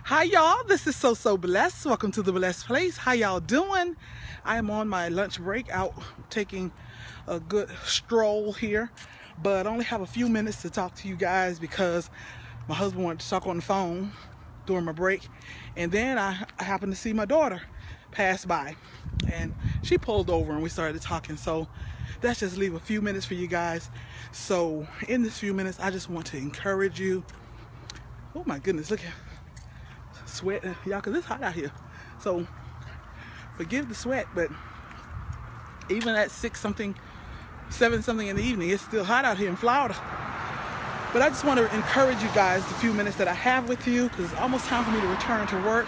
Hi y'all, this is So Blessed. Welcome to the Blessed Place. How y'all doing? I am on my lunch break out taking a good stroll here, but I only have a few minutes to talk to you guys because my husband wanted to talk on the phone during my break, and then I happened to see my daughter pass by and she pulled over and we started talking. So let's just leave a few minutes for you guys. So in this few minutes I just want to encourage you. Oh my goodness, look at sweat, y'all, because it's hot out here. So forgive the sweat, but even at 6 something, 7 something in the evening, it's still hot out here in Florida. But I just want to encourage you guys the few minutes that I have with you, because it's almost time for me to return to work.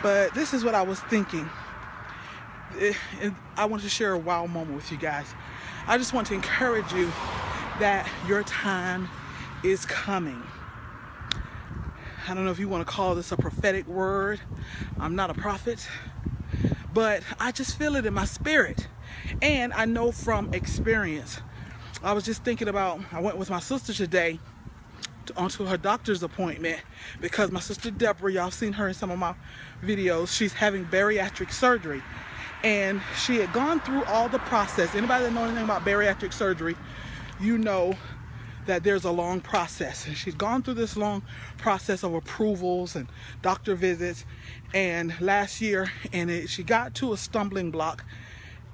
But this is what I was thinking. I want to share a wow moment with you guys. I just want to encourage you that your time is coming. I don't know if you want to call this a prophetic word. I'm not a prophet, but I just feel it in my spirit. And I know from experience. I was just thinking about, I went with my sister today onto her doctor's appointment because my sister Deborah, y'all seen her in some of my videos, she's having bariatric surgery. And she had gone through all the process. Anybody that knows anything about bariatric surgery, you know that there's a long process, and she's gone through this long process of approvals and doctor visits. And last year, she got to a stumbling block,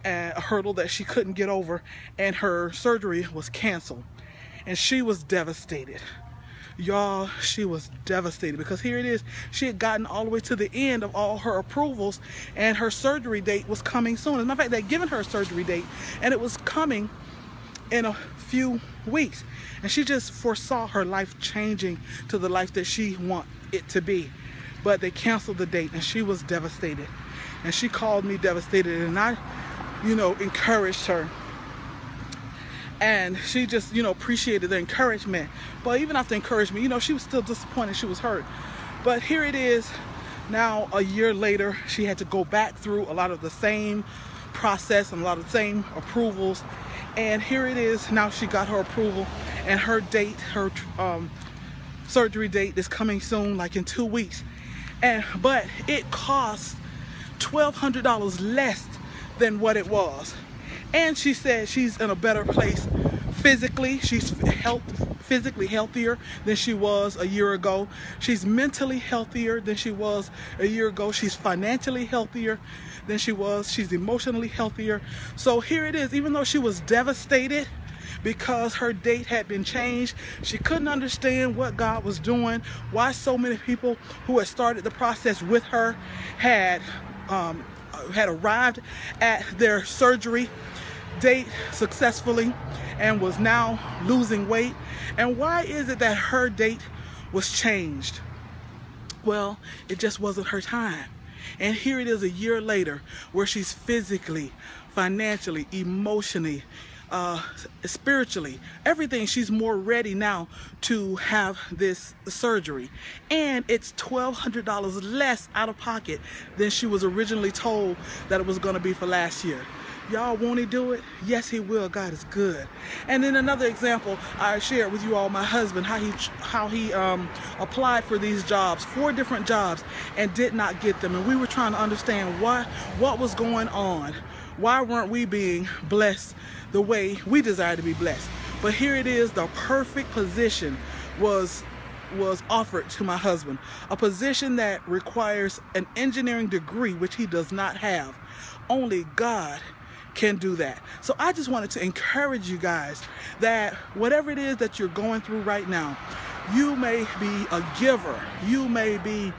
a hurdle that she couldn't get over, and her surgery was canceled. And she was devastated, y'all. She was devastated because here it is, she had gotten all the way to the end of all her approvals, and her surgery date was coming soon. As a matter of fact, they'd given her a surgery date, and it was coming in a few weeks, and she just foresaw her life changing to the life that she want it to be. But they canceled the date, and she was devastated, and she called me devastated, and I encouraged her, and she just appreciated the encouragement. But even after encouragement, she was still disappointed, she was hurt. But here it is now, a year later, she had to go back through a lot of the same process and a lot of the same approvals. And here it is now, she got her approval, and her date, her surgery date is coming soon, like in 2 weeks. But it costs $1,200 less than what it was. And she said she's in a better place physically. She's physically healthier than she was a year ago. She's mentally healthier than she was a year ago. She's financially healthier than she was. She's emotionally healthier. So here it is, even though she was devastated because her date had been changed, she couldn't understand what God was doing, why so many people who had started the process with her had arrived at their surgery date successfully and was now losing weight. And why is it that her date was changed? Well, it just wasn't her time. And here it is a year later, where she's physically, financially, emotionally, spiritually, everything, she's more ready now to have this surgery. And it's $1,200 less out of pocket than she was originally told that it was going to be for last year. Y'all, won't he do it? Yes, he will. God is good. And then another example, I shared with you all my husband, how he applied for these jobs, 4 different jobs, and did not get them. And we were trying to understand what was going on. Why weren't we being blessed the way we desire to be blessed? But here it is, the perfect position was offered to my husband, a position that requires an engineering degree, which he does not have. Only God can do that. So I just wanted to encourage you guys that whatever it is that you're going through right now, you may be a giver, you may be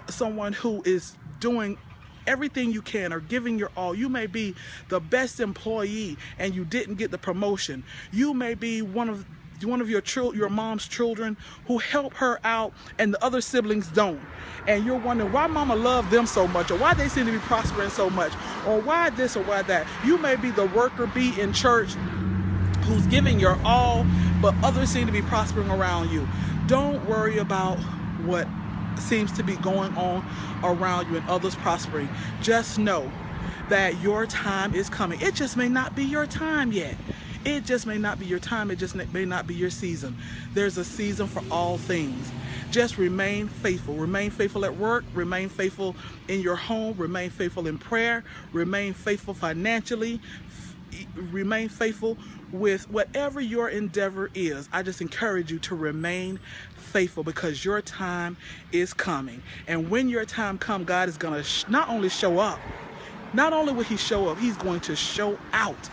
someone who is doing everything you can or giving your all. You may be the best employee and you didn't get the promotion. You may be one of your mom's children who help her out and the other siblings don't. And you're wondering why mama loved them so much, or why they seem to be prospering so much, or why this or why that. You may be the worker bee in church who's giving your all, but others seem to be prospering around you. Don't worry about what seems to be going on around you and others prospering. Just know that your time is coming. It just may not be your time yet. It just may not be your time. It just may not be your season. There's a season for all things. Just remain faithful. Remain faithful at work. Remain faithful in your home. Remain faithful in prayer. Remain faithful financially. Remain faithful with whatever your endeavor is. I just encourage you to remain faithful, because your time is coming. And when your time comes, God is going to not only show up, not only will he show up, he's going to show out.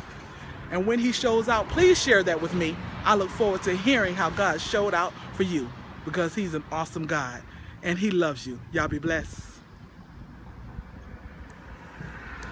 And when he shows out, please share that with me. I look forward to hearing how God showed out for you, because he's an awesome God and he loves you. Y'all be blessed.